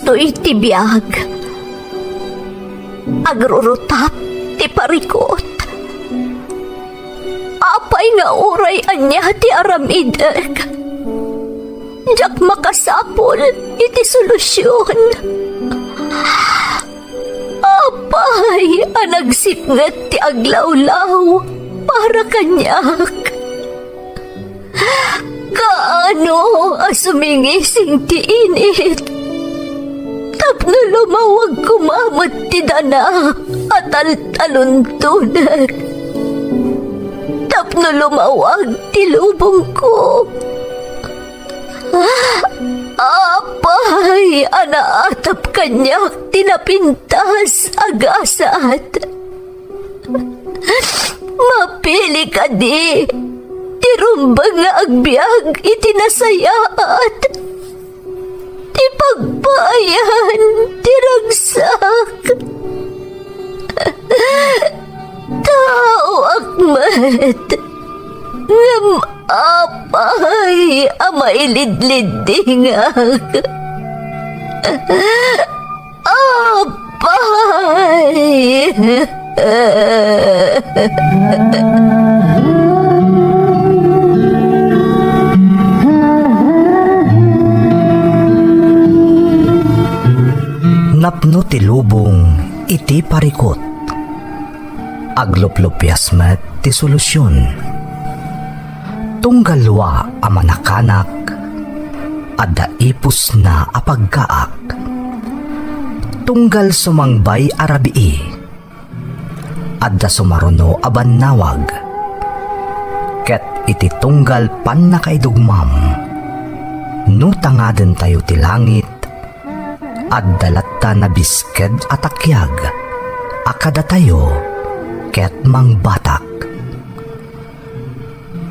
Kastoy ti biyag. Agrurutap ti parikot. Apay nga oray anya ti aramideg. Jak makasapol iti solusyon. Apay anagsipnget ti aglawlaw para kanyak. Kaano asumingising ti init. Tapno lumawag kumamot ti dana at taluntunag. Tapno lumawag ti lubong ko. Apay, anaatap kanyak tinapintas agasat. Mapili ka di. Tirumbang nga agbyag itinasayaat. Ti pagbayan, tiragsak. Tao akmat. Ngam apay, amailid-lidingak. Apay. Napno ti lubong iti parikot. Agluplupyas met ti solusyon. Tunggalwa a manakanak, adda ipus na apagkaak. Tunggal sumangbay arabii, adda sumaruno abannawag. Ket iti tunggal pan nakaidugmam, nutangaden tayo ti langit, addalatta na bisked atakyag, akada tayo, ket mangbatak.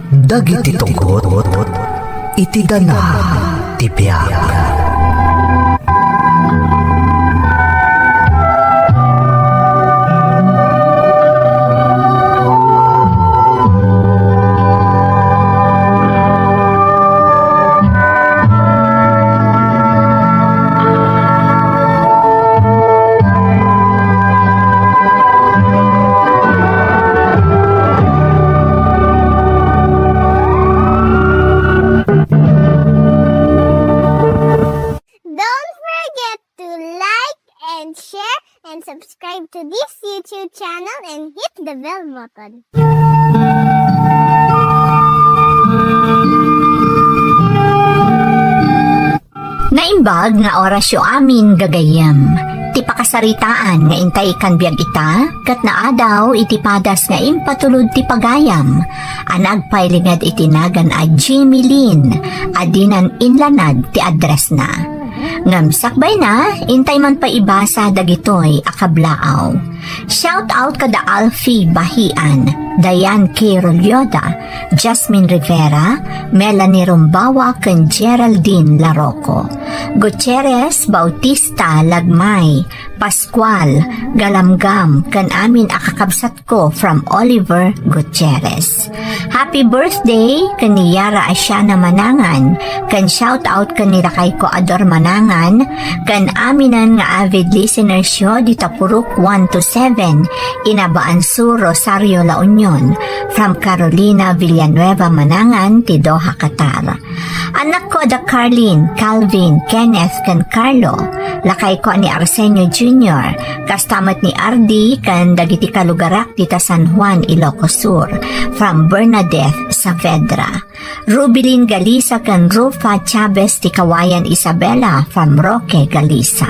Dagiti tungkot, iti dana, ti biyag. Subscribe to this YouTube channel and hit the bell button. Naimbag nga orasyo amin gagayam. Ti pakasaritaan nga intay kan biag ita, kat naadaw iti padas nga impatulod ti pagayam. Anagpailingad itinagan a Jimmy Lynn, adinan inlanad ti address na. Ngamsakbay na, intay man pa ibasa dagitoy akablaaw. Shout out kada Alfie Bahian, Diane K. Rolyoda, Jasmine Rivera, Melanie Rumbawa, ken Geraldine Larocco, Gutierrez Bautista Lagmay, Pascual Galamgam, ken amin akakabsat ko from Oliver Gutierrez. Happy birthday ken ni Yara Asiana Manangan, ken shout out ken ni Rakay ko Ador Manangan, ken aminan nga avid listener show di Tapuruk 1 to 7, Inabaan Sur, Rosario, La Union, from Carolina Villanueva Manangan, ti Doha, Qatar. Anak ko da Carlin, Calvin, Kenneth, ken Carlo, lakay ko ni Arsenio Jr., kastamat ni Ardi, kan dagiti kalugarak dita San Juan, Ilocos Sur, from Bernadette Saavedra. Rubilin Galisa ken Rufa Chavez ti Kawayan Isabela, from Roque, Galisa.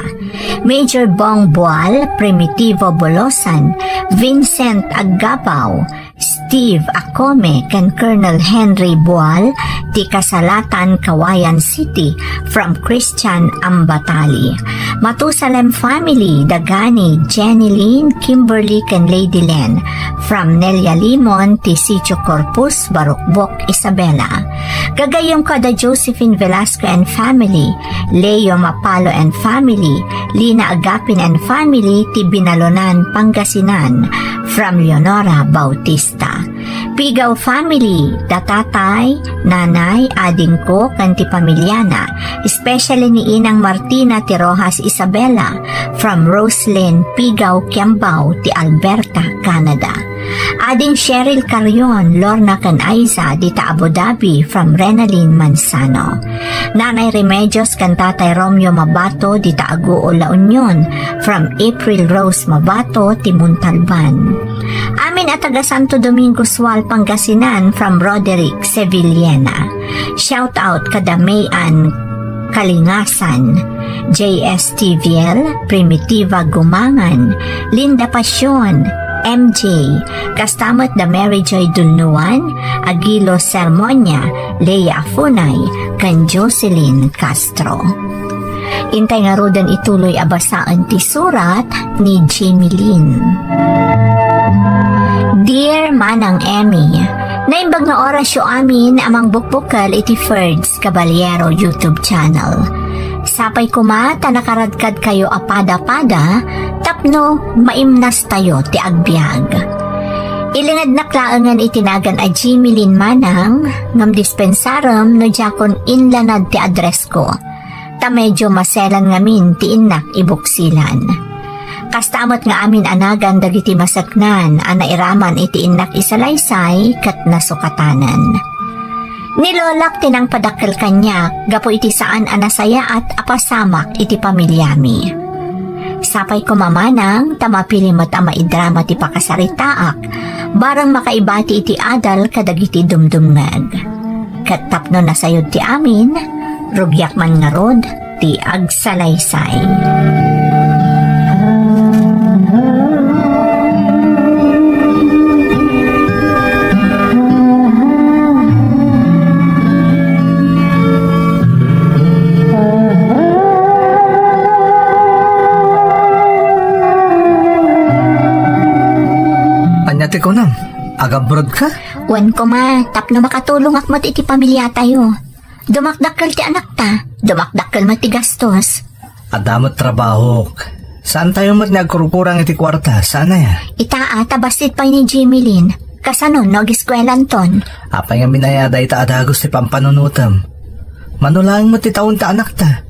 Major Bong Boal, Primitivo Bolosan, Vincent Aggapaw, Steve Acome, ken Colonel Henry Boal, ti Kasalatan, Kawayan City, from Christian Ambatali. Matusalem family, Dagani, Jenny Lynn, Kimberly, ken Lady Len, from Nelia Limon, ti Sitio Corpus, Barukbok, Isabela. Gagayong kada Josephine Velasco and family, Leo Mapalo and family, Lina Agapin and family, ti Binalonan, Pangasinan, from Leonora Bautista. Pigaw family, tatay, nanay, ading ko, kanti pamilyana, especially ni Inang Martina ti Rojas Isabela from Roslyn, Pigaw, Kiambao, ti Alberta, Canada. Ading Cheryl Carion, Lorna kan Aiza, dita Abu Dhabi from Renalyn Manzano. Nanay Remedios kan tatay Romeo Mabato, dita Aguo La Union from April Rose Mabato, ti Muntalban. Amin at taga Santo Domingo Sual, Pangasinan from Roderick Sevillena. Shout out kada Mayan Kalingasan, JSTVL, Primitiva Gumangan, Linda Pasyon, MJ, kastamot da Mary Joy Dulnuan, Aguilo Sermonia, Leia Afunay, kan Jocelyn Castro. Intay nga rodan ituloy abasaan ti surat ni Jimmy Lynn. Dear Manang Emmy, naimbag nga oras yo amin amang bukbukal iti Ferds Caballero YouTube channel. Sapay kuma tanakaradkad kayo apada-pada, tapno maimnas tayo ti agbyag. Ilingad na klaangan itinagan a Jimmy Lynn Manang, ngam dispensaram no jakon inlanad ti address ko. Ta medyo maselan ngamin ti inak ibuksilan. Kastamot nga amin anagan dagiti masaknan ana iraman iti inak isalaysay kat nasukatanan. Nilolak tinang padakkel kanya, gapo iti saan anasaya at apasamak iti pamilyami. Sapay ko mamanang, tamapili mo't maidrama ti pakasaritaak, barang makaibati iti adal kadagiti dumdumngag. Katapno na sayod ti amin, rugyak man nga rod, ti agsalaysay. Anyate ko nam, agabrod ka? Wan ko ma, tapno makatulong akmat iti pamilya tayo. Dumakdakkel ti anak ta, dumakdakkel mat ti gastos. Adamot trabaho. Saan tayo mat nagkurupurang iti kwarta? Sana ya? Itaa, tabasit pa ni Jimmy Lynn. Kasanon, nag-eskwelahan ton. Apay nga minayada ita adagos ti pampanunutam. Manulang mo ti taon ta anak ta.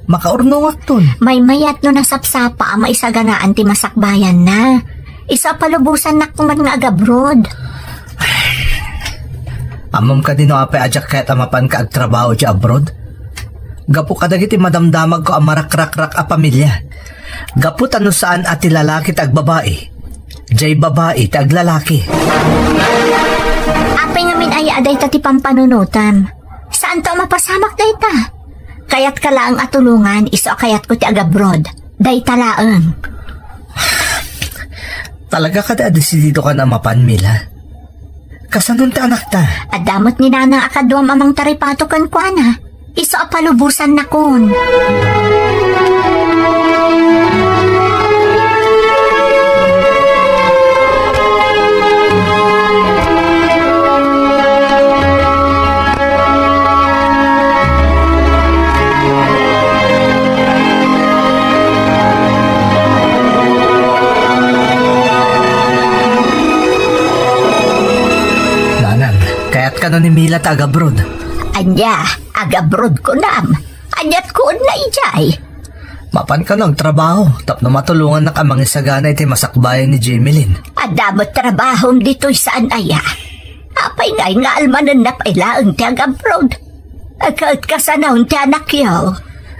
Makaurnungak ton. May mayat no nasapsapa, maisaganaan ti masakbayan na. Isa palubusan na kuman nga agabrod. Amam ka din o apay ajak kahit amapan ka agtrabaho di abroad. Gapu ka dagiti madamdamag ko ang marakrak-rak a pamilya. Gapu tano saan ati lalaki tag babae. Jay babae tag lalaki. Apay nga min ay aday ta ti pampanunutan. Saan to mapasamak day ta? Kayat ka laang atulungan, iso kayat ko ti agabrod. Day talaang. Talaga ka da desidido ka na mapan, Mila? Kasanun ta anak ta? Adamot ni Nana akadwam amang taripato kan kuana. Iso apalubusan na kun. Kaya't ka ni Mila ta agabrod. Anya, agabrod ko nam. Anyat ko na ijay. Mapan ka ng trabaho, tapno matulungan na ka mangisagana iti masakbayan ni Jimmy Lynn. Adamot trabahom dito'y saan aya. Apay nga'y nga almanan na pailaang ti agabrod. Agad kasanahon ti anak yaw.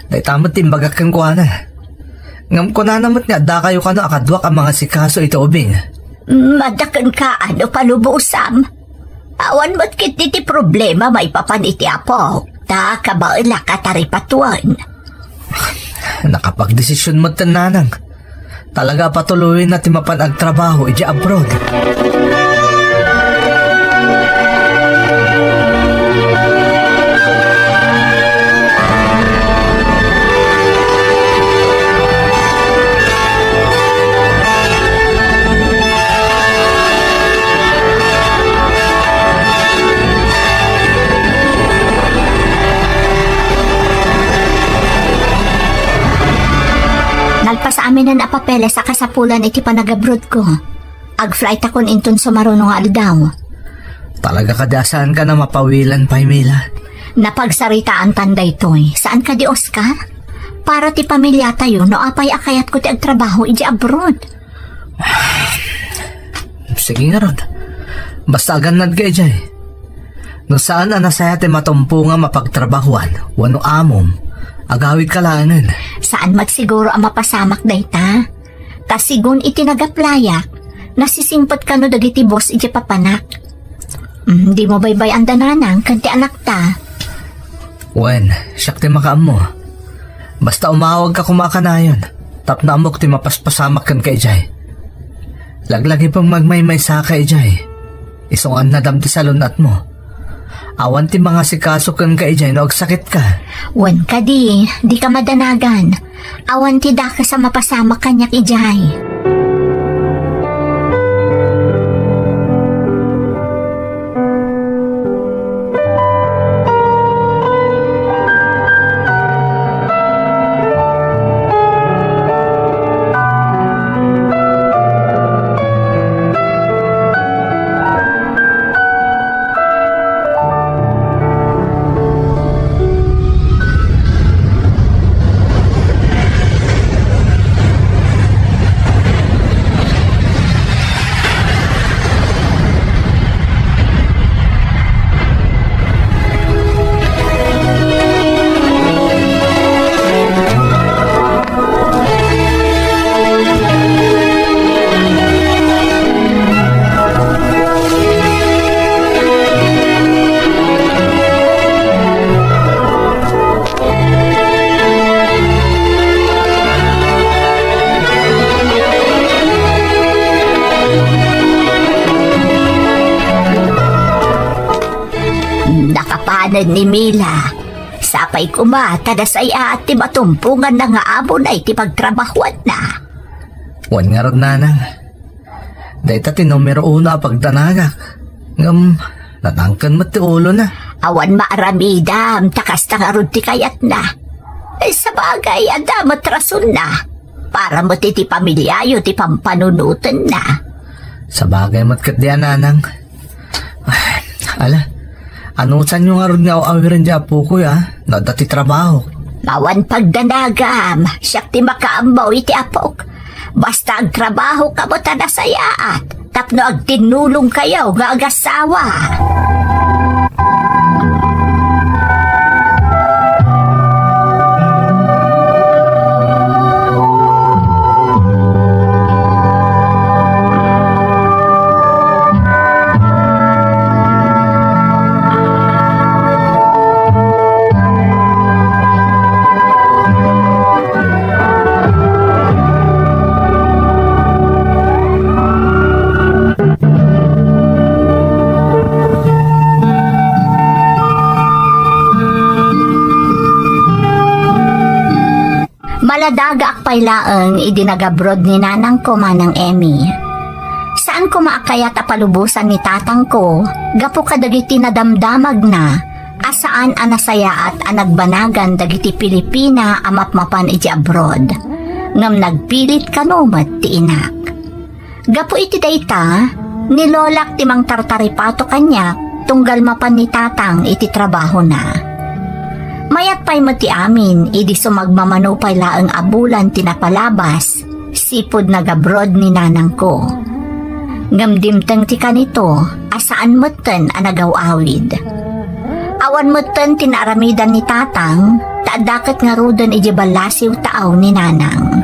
Day tamot timbagak kang kuwana. Ngam ko na namot nga da kayo ka no akadwak ang mga sikaso ito ubing. Madakan ka ano palubusam. Awan mo't kit iti problema may papan iti apo. Ta kabaila kataripatuan. Nakapagdesisyon mo tananang. Talaga patuloy na timapan ang trabaho iti abroad. Sa amin na napapele sa kasapulan iti panagabrod ko. Ag-flight akon inton sumarunong nga aldaw. Talaga kadasaan ka na mapawilan, Paimila. Napagsaritaan tanday toy, saan ka di Oscar? Para ti pamilya tayo no apay akayat ko ti agtrabaho iji abroad. Sige nga Rod. Basta ganad ka ijay. No saan na nasaya ti matumpo nga mapagtrabahuan, wano amom, agawid kalangan. Saan magsiguro ang mapasamak dayta? Kasigun itinagaplayak, nasisimpot ka no dagiti boss iji papanak. Di mo baybay ang dananang kanti anak ta. Wen, siyak ti makaam mo. Basta umawag ka kumakanayon, tap na amok ti mapaspasamak kan kay Jay. Laglagi pang magmaymay sa kay Jay. Isungan na dam ti salunat mo. Awan ti mga sikaso kan kay Jay no agsakit ka. Wan ka di ka madanagan. Awan ti da ka sa mapasamak kanyak ijay. Nakapanad ni Mila. Sapay kuma, tadasaya at ti matumpungan na nga abon ay ti pagtrabahuan na. Wan nga Rod nanang. Dahita ti numero 1 pagdanagak. Ngam, natangkan mo ti ulo na. Awan maaramidam, takas na nga ron ti kayat na. Sa bagay, adamat rason na. Para mo ti pamilyayo ti pampanunutan na. Sa bagay matkat diyan nanang. Ala, ano saan yung nga ron nga awirin di apo ko ya? Nadati trabaho. Mawan pagdanagam, siyak ti makaambaw iti apok. Basta ang trabaho ka mo tanasayaat, tapno ag tinulong kayo nga agasawa. Maladaga akpay laeng idinagabrod ni nanang ko manang Emmy. Saan ko maakayat apalubusan ni tatang ko, gapo kadagiti nadamdamag na, asaan anasaya at anagbanagan dagiti Pilipina amapmapan iti abroad. Ngam nagpilit kanumat ti inak. Gapo iti dayta, nilolak ti mang tartaripato kanyak, tunggal mapan ni tatang iti trabaho na. Mayat pa'y mati amin, idi sumagmamano pa'y laang abulan tinapalabas, sipod nagabrod ni nanang ko. Ngamdimtang ti kanito, asaan moten anagawawid. Awan moten tinaramidan ni tatang, taadakat nga rudan iji balasiw taaw ni nanang.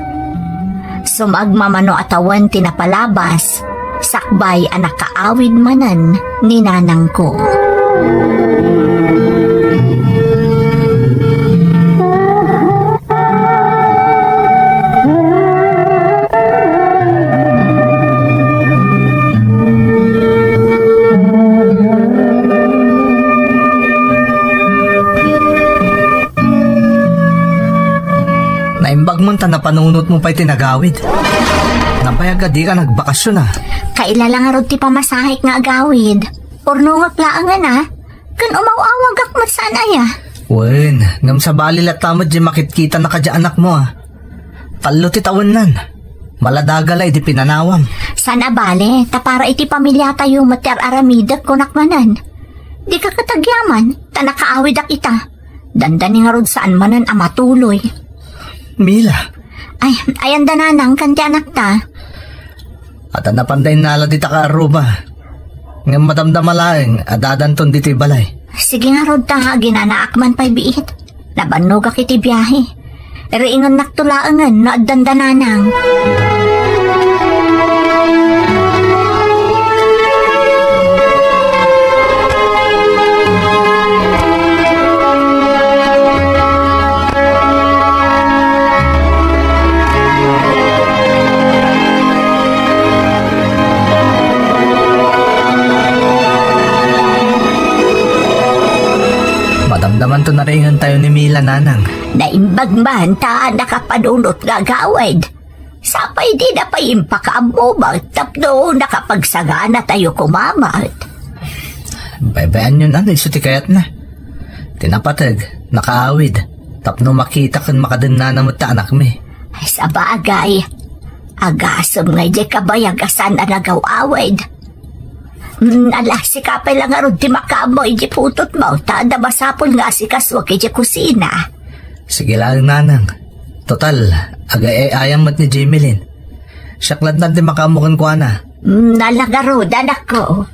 Sumagmamano atawan tinapalabas, sakbay anak kaawid manan ni nanang ko. Naimbag mo na panunot mo pa'y tinagawid. Napayag ka di ka nagbakasyon ah. Kaila lang nga ron ti pamasahik nga agawid. Orno nga klaangan ah. Kan umawawag akmat sana ya. Wen, ngam sa bali latamad di makitkita na ka di anak mo ah. Talo ti taon nan. Maladagala iti pinanawam. Sana bale, ta para iti pamilya tayo mater aramida kunakmanan. Di ka katagyaman, ta nakaawid ak ita. Dandani nga rod saan manan amatuloy. Mila, Ay, ayan dananang kanti anak ta. at napanday nala dita ka aruba. Ngam matamdamalaeng adadanton diti balay. Sige nga rod ta, ginanaakman pa'y biit. Nabanog ak iti biyahe. Riingon naktulaangan na dandananang. Madamdaman to naringan tayo ni Mila, nanang. Naimbag man ta nakapadulot nga gawid. Sapay di na pa impakaamumag tapno nakapagsagana tayo kumamat. Baybayan yun ano, iso ti kayat na. Tinapatag, nakaawid. Tapno makita kan makadana mo ta anak mi. Ay sa bagay, agasam nga di kabayagasan na nagaw-awid. Alas, si kapay lang nga ron di makamoy di putot mo. Tada basapol nga si kaswag di kusina. Sige lang, nanang. Total, ayam mat ni Jimelin. Siyaklat natin makamukan ko na. Nalagaro, anak ko.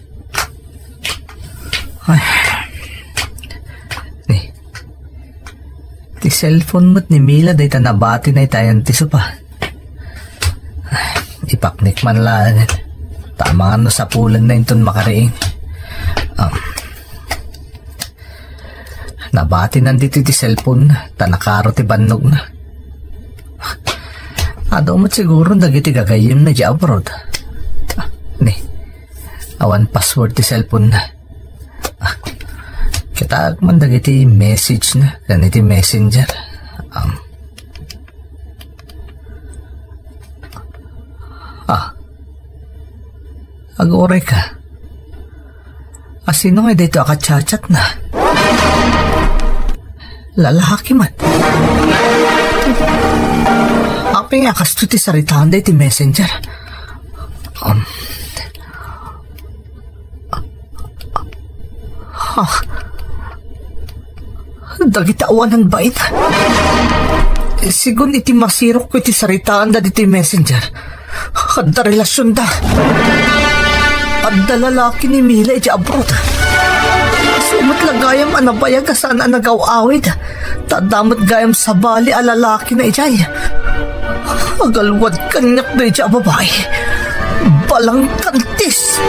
Ti cellphone mo't ni Mila day tanabati na itayan ti sopa. Ipaknik man lang. Tama ano sa pulan na inton makariing. Nabati nandito ti cellphone tanakaro ti bannog na. Ado mo't siguro dagiti gagayim na di abroad. Ni, awan password ti cellphone na. Kita man dagiti message na ganiti messenger. Agore ka. Asino nga dito akachachat na? Lalaki man. Aping akasto ti saritaan da iti messenger. Dagitawan ba ita? Sigun iti masirok ko iti saritaan da iti messenger. Adda relasyon da. Adda lalaki ni Mila iti abroad. Sumot lagayam anabayag saan nagaw-awid. Tadamot gayam sa bali alalaki na ijay. Agalwad kanyak na iti babae. Balang kantis.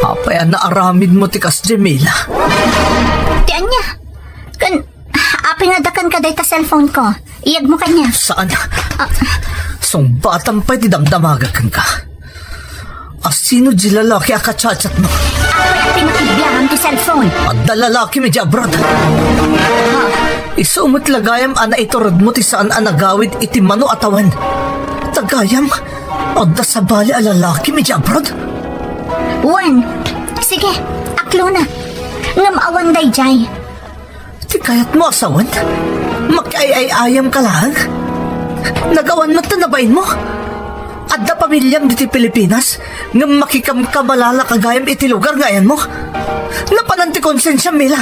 Apay naaramid mo tikas Jamila. Tiyan niya. Aping adakan ka day ta cellphone ko. Iyag mo kanya. Saan? Song batang pa'y ti damdamagakan ka. Asino di lalaki akachachat mo? Apay pinakibiyahan ti cellphone. Adda lalaki medya abroad. Isumot lagayam ana iturod mo ti saan anagawid iti mano atawan. Tagayam, adda sa bali alalaki medya abroad. Juan, sige, aklo na. Ngamawan day jay. Ti kayat mo asawan? Makay-ay-ayam ka lang? Nagawan mo tanabayin mo? Adda pamilyam diti Pilipinas nga makikamkamalala kagayam iti lugar ngayon mo? Napananti konsensya Mila.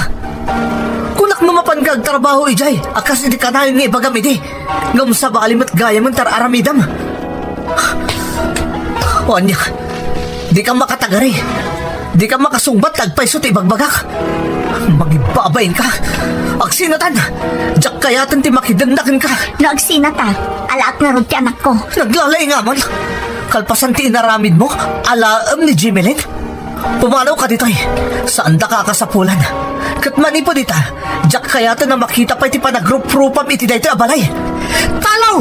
Kunak mamapan kag trabaho ijay, akas iti kanayon nga ibagam iti. Ngam sa balim at gayam ang tararamidam. Wanya, di ka makatagari. Di ka makasungbat tagpaiso ti ibagbagak. Magibabayin ka. Agsinatan. Diyak kayatan ti makidandakin ka. Naagsinata. Alaat nga ron ti anak ko. Naglalay nga man. Kalpasan ti inaramid mo. Alaam ni Jimelin. Pumanaw ka dito saan da kakasapulan. Katmani po dita. Diyak kayatan na makita pa iti panagrup-rupam iti dayto abalay. Talaw!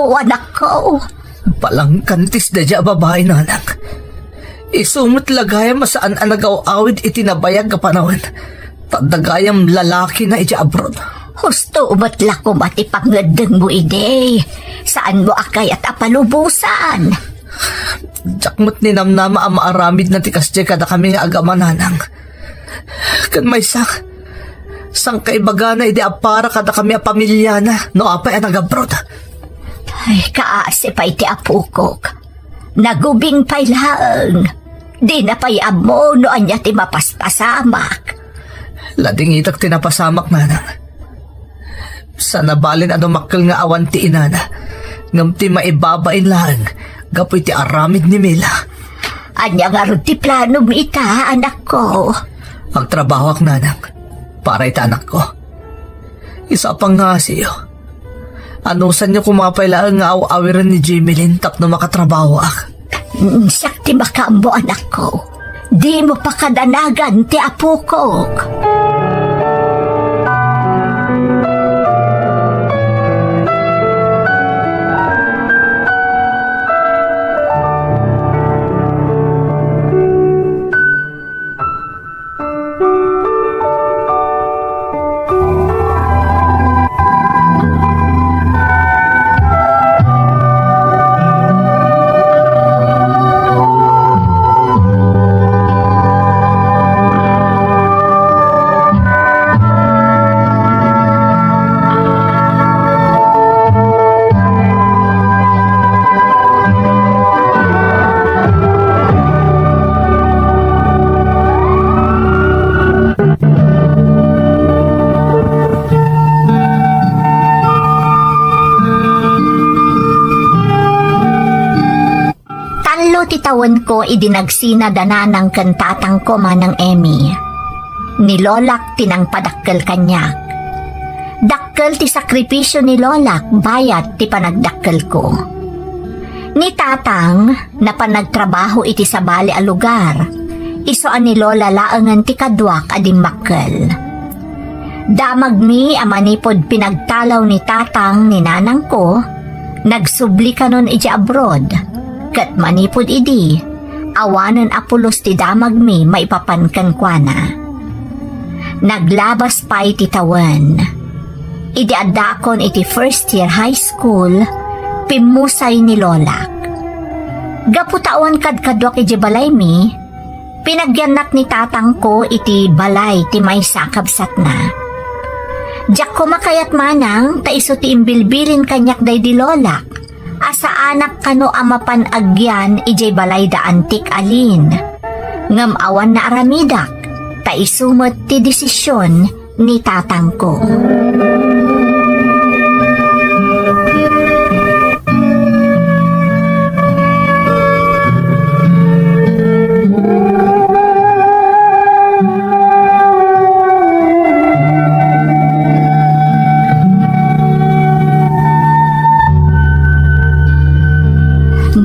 mo, anak ko. Palang kantis da dya babae nanang. Isumot lagayam masaan ang nagaw-awid itinabayag ka panahon. Tadagayam lalaki na iti abroad. Husto umatla ko matipanggadeng mo ide. Saan mo akay at apalubusan? Jakmot ni namnama ang maaramid na tikas dya kada kami nga agaman nanang. Kan may sang kaibaga na ide apara kada kami a pamilya na no apay ang nag-abroad. Ay, kaase pa iti apukok. Nagubing pa'y laang. Di na pa'y amo no anya ti mapaspasamak. Lading itak tinapasamak nanang. Sa nabalin ano makal nga awan ti inana. Ngam ti maibabain lang. Gapoy ti aramid ni Mila. Anya nga rin ti plano mo ita, anak ko. Magtrabaho ak nanang. Para ita anak ko. Isa pang nga siyo. Anusan niyo kumapailaan nga aw-awiran ni Jimelin tapno makatrabaho ak. Sakti makambo, anak ko. Di mo pa kadanagan ti apukok. Titawan ko idinagsina dananang kantatang ko manang Emmy. Nilolak tinang padakkel kanyak. Dakkel ti sakripisyo ni Lolak bayat ti panagdakkel ko. Ni tatang na panagtrabaho iti sa bali a lugar. Isoan ni Lola laangan ti kadwak adim makkel. Damag mi amanipod pinagtalaw ni tatang ni nanang ko. Nagsubli kanon iti abroad. Kat manipod idi, awanan apulos ti damag mi maipapankan kwa na. Naglabas pa iti tawan. Idi adakon iti first year high school, pimusay ni Lolak. Gaputawan kadkadwak iti balay mi, pinagyanak ni tatang ko iti balay ti may sakabsat na. Diyak ko makayat manang, taiso ti imbilbilin kanyak day di Lolak. Asa anak kano amapan agyan ijay balay da antik alin. Ngam awan na aramidak, taisumot ti desisyon ni tatang ko.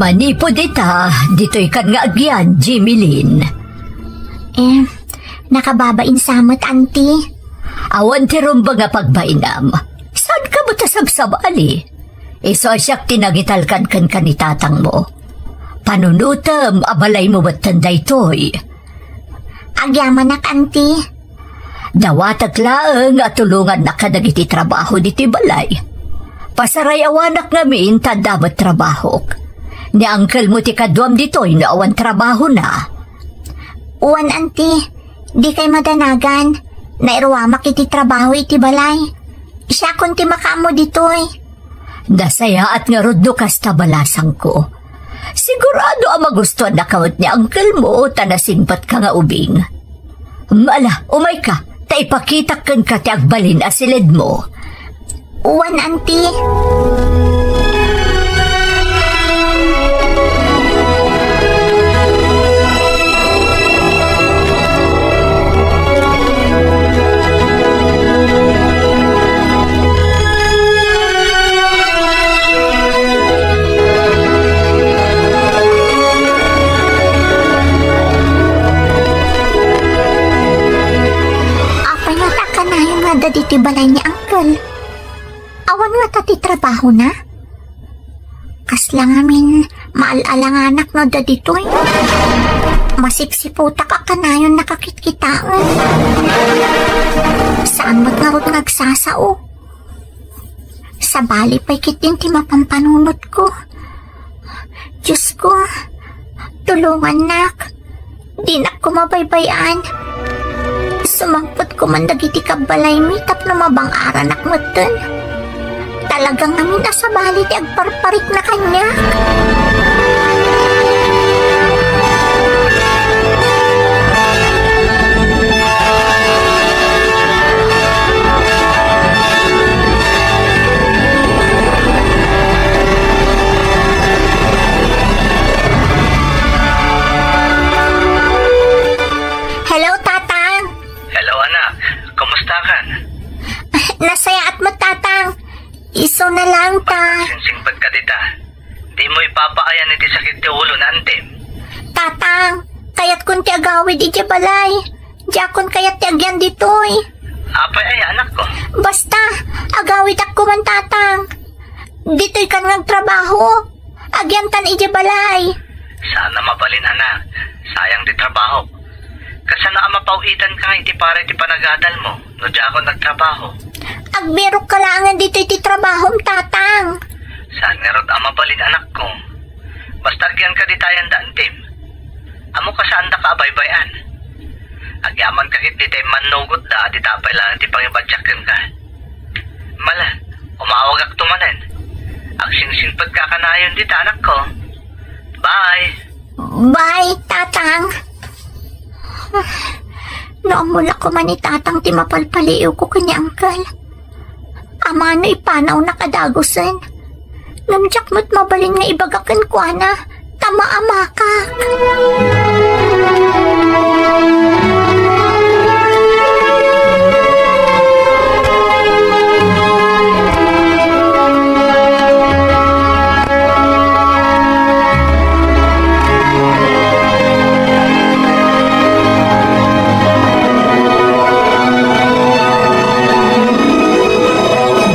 Manipod ita, dito'y kan nga agyan, Jimelin. Nakababain samot, auntie. Awan ti rumba nga pagbainam. Saan ka mo tasabsabali? Isosyak tinagitalkan kan kanitatang mo. Panunutam, abalay mo ba't tanday to'y? Agyaman nak, auntie. Dawatag laang at tulungan na kadagiti trabaho diti balay. Pasaray awanak ngamin tadamat trabahok. Ni uncle mo ti kadwam dito'y naawan trabaho na. Uwan, auntie. Di kay madanagan. Nairuwamak iti trabaho iti balay. Siya kun ti makamo dito'y. Dasaya at nga rodno kas tabalasang ko. Sigurado ang magustuhan na kawat ni uncle mo tanasimpat ka nga ubing. Mala, umay ka. Taipakita kan ka ti agbalin asilid mo. Uwan, auntie. Diti balay ni uncle. Awan nga tati trabaho na? lang amin maalalanganak no da ditoy. Masipsiputa ka kanayon nakakitkitaan. Saan mo't nga nagsasao? Sa bali pa'y kitin ti mapampanunot ko. Diyos ko, tulungan nak. Di nak ko mabaybayan. Sumangpot ko man dagiti kabalay mi tapno mabang-ara nak matan. Talagang namin nasa bali ti agparparik na kanya. Hello, Tatang. Hello anak, kumusta ka? Nasaya at mo, Tatang. Iso na lang ta. Sinsingpad ka dita. Di mo ipapaayan iti sakit ti ulo na antim. Tatang, kayat kun ti agawid iti balay. Jakon kayat ti agyan ditoy. Apay ay anak ko. Basta, agawid ako man, Tatang. Ditoy kan nagtrabaho. Agyan tan iti balay. Sana mabalin anak. Sayang di trabaho. Kasana ang mapauhitan ka nga iti para iti panagadal mo. No di ako nagtrabaho. Agbirok ka langan dito iti trabaho, Tatang. Saan nga rod ang mabalin anak ko? Basta agyan ka di tayan dantim. Amo ka saan da ka abaybayan. Agyaman ka kit di tayo manugot da di tapay lang di pangibadyakan ka. Mala, umawag ak tumanan. Ang sinsinpad ka kanayon di anak ko. Bye! Bye, Tatang. Naamula ko man ni Tatang ti mapalpaliw ko kanya angkal. Ama no ipanaw nakadagosan. Namjak mo't mabalin nga ibagakan ko na. Tama ama ka.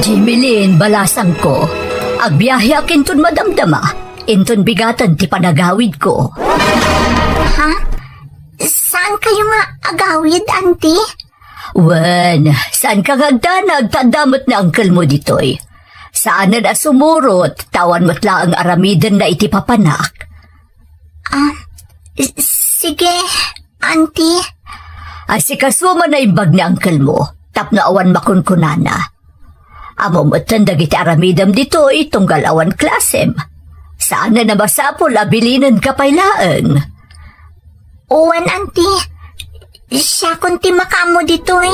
Jimilin, balasang ko. Agbiyahe akin ton madamdama. Inton bigatan ti panagawid ko. Ha? Saan kayo nga agawid, auntie? Wen, saan ka gagdanag tandamot na angkel mo ditoy? Saan na sumurot, tawan mo't lang ang aramiden na iti papanak. Sige, auntie. Asikasuman na imbag ni angkel mo, tapno awan makunkunana. Amo mo't tandag iti aramidam ditoy, tunggal awan klasem. Saan na namasapol abilinan kapaylaeng? Uwan, auntie. Siya kunti makamo ditoy.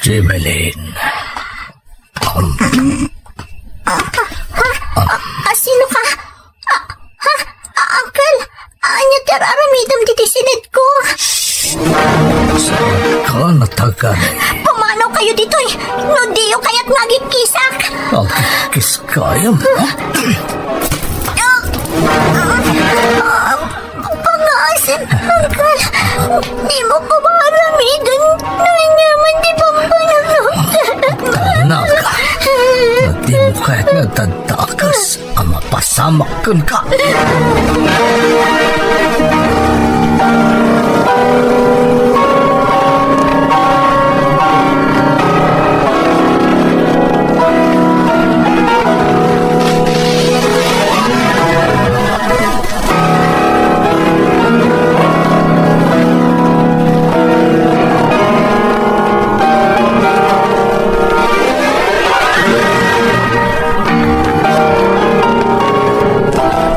Jimilin. Sino ka? Uncle, anya ter aramidam diti sinid ko. Saan ka nataganay? Pumanaw kayo ditoy. No diyo kaya't nagikisak. Agkis kayam. Pangasim, Uncle. Di mo ko maaramidan. Nanyaman di pampanunod. Anak, di mo kaya't nagtatakas ang mapasamakon ka.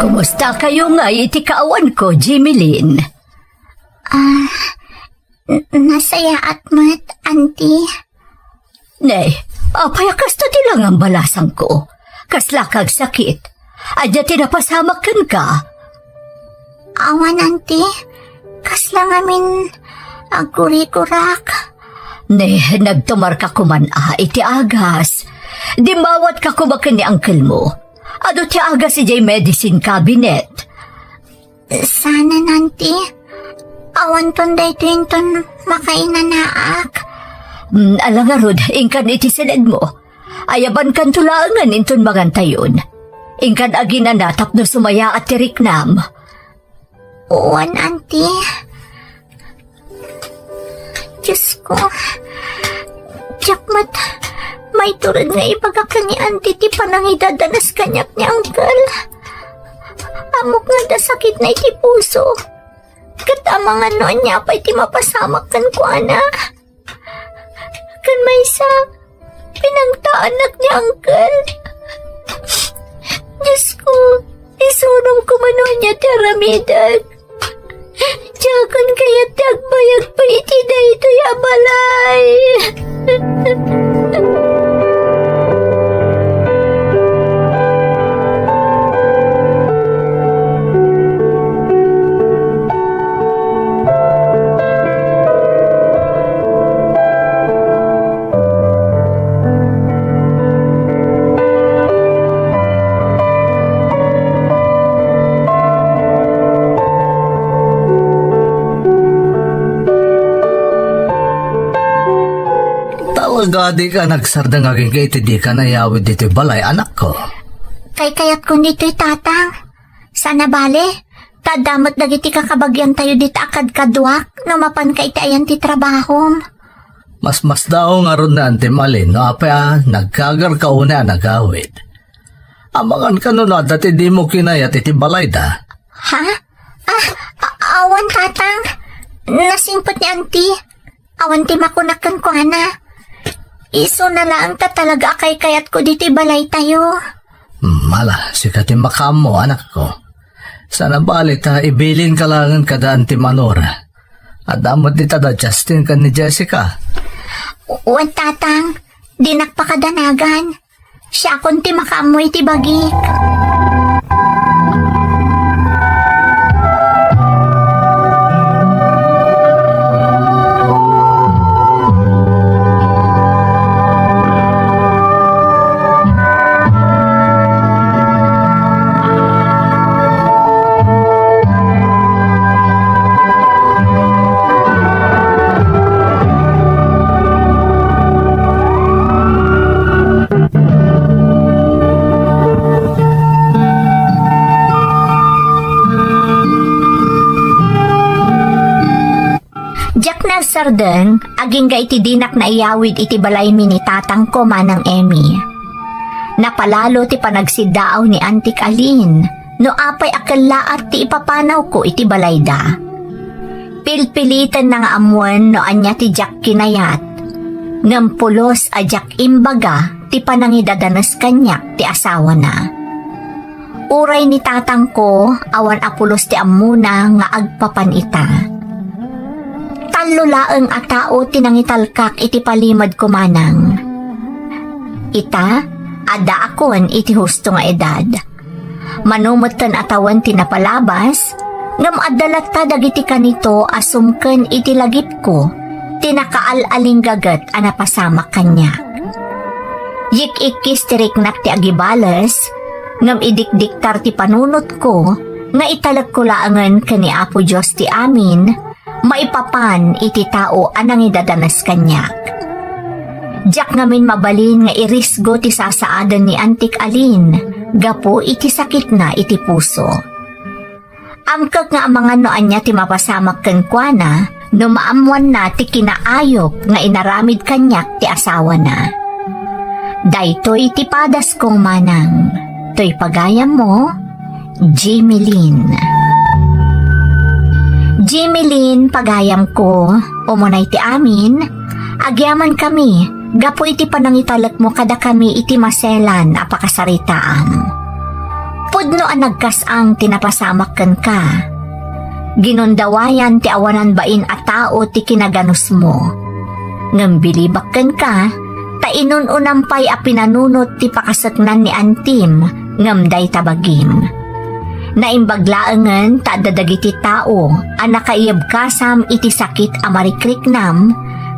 Kumusta kayo nga iti kaawan ko, Jimilin? Nasaya at mat, auntie. Nay, apayakas to di lang ang balasang ko. Kasla kag sakit. Adya tinapasamakan ka. Awan, auntie. Kas lang amin aguri-gurak. Ne, nagtumar ka kuman iti agas. Di mawat ka kumakan ni uncle mo. Ado ti agas si medicine cabinet. Sana, auntie. Awan ton dayto ton makainanaak. Alangarod, ingkan iti silid mo. Ayaban kan tulangan inton magantayon. Ingkan agina natap no sumaya at tiriknam. Uwan, auntie. Diyos ko. Jakmat, may turad nga ipagakan ni auntie ti panangidadanas kanyak ni uncle. Amok nga da sakit na iti puso. Katamangan noon niya pa iti mapasamak kan ko, ana. Kan may isa, pinangtaanak ni uncle. Diyos ko, isunong ko manon niya ti aramidag. Diyakan kaya tagbayag pa iti na ito yabalay. Gadi ka nagsardang aging kay di ka nayawid dito balay, anak ko. Kay kayat ko dito'y tatang. Sana bale, tadamot dagiti kakabagyan tayo dito akad kaduak no mapan ka itayan ti trabahom. Mas daw nga ron na antimalin, no apea nagkagar ka una nagawid. Amangan ka no na dati di mo kinayat iti balay da. Ha? Awan tatang. Nasimpot ni auntie. Awan ti makunakan ko, ana. Iso na lang ta talaga kay kayat ko dito balay tayo. Mala, sikatin makam mo, anak ko. Sana balit ha, ibilin ka lang kadaan ti Manora. At damot di tada Justin ka ni Jessica. Uwan tatang, di nakpakadanagan. Siya akong ti makaamoy ti bagik. Sardeng, aging ga iti dinak na iyawid iti balay mi ni tatang ko manang Emmy. Napalalo ti panagsidaaw ni Antik Alin, no apay akalaat ti ipapanaw ko iti balay da. Pilpilitan na nga amuan no anya ti Jack kinayat. Ngampulos a Jack imbaga ti panangidadanas kanyak ti asawa na. Uray ni tatang ko, awan apulos ti amuna nga agpapan ita. Talulaeng a tao tinangitalkak iti palimad ko manang. Ita, ada akon iti husto nga edad. Manumutan atawan tinapalabas, ngam adalat ta dagiti kanito asumken iti lagip ko, tinakaal-aling gagat a napasamak kanya. Yik-ikis tiriknak ti agibales, ngam idikdiktar ti panunot ko, nga italag ko laangan kani Apo Diyos ti amin, maipapan iti tao anang idadanas kanyak. Diyak ngamin mabalin nga irisgo ti sasaadan ni Antik Alin, gapo iti sakit na iti puso. Amkag nga mga noan niya ti mapasamak kenkwana, no maamuan na ti kinaayop nga inaramid kanyak ti asawa na. Daytoy ti padas kong manang, to'y pagayam mo, Jimmy Lynn. Jimmy Lynn, pagayam ko, umunay ti amin, agyaman kami, gapo iti panangitalak mo kada kami iti maselan apakasaritaan. Pudno ang nagkasang tinapasamak ken ka. Ginundawayan ti awanan bain a tao ti kinaganus mo. Ngambilibak ken ka, ta inununampay a pinanunot ti pakasaknan ni Antim, ngamday tabagim. Naimbaglaangan ta dadagiti tao ang nakaiyabkasam iti sakit a marikriknam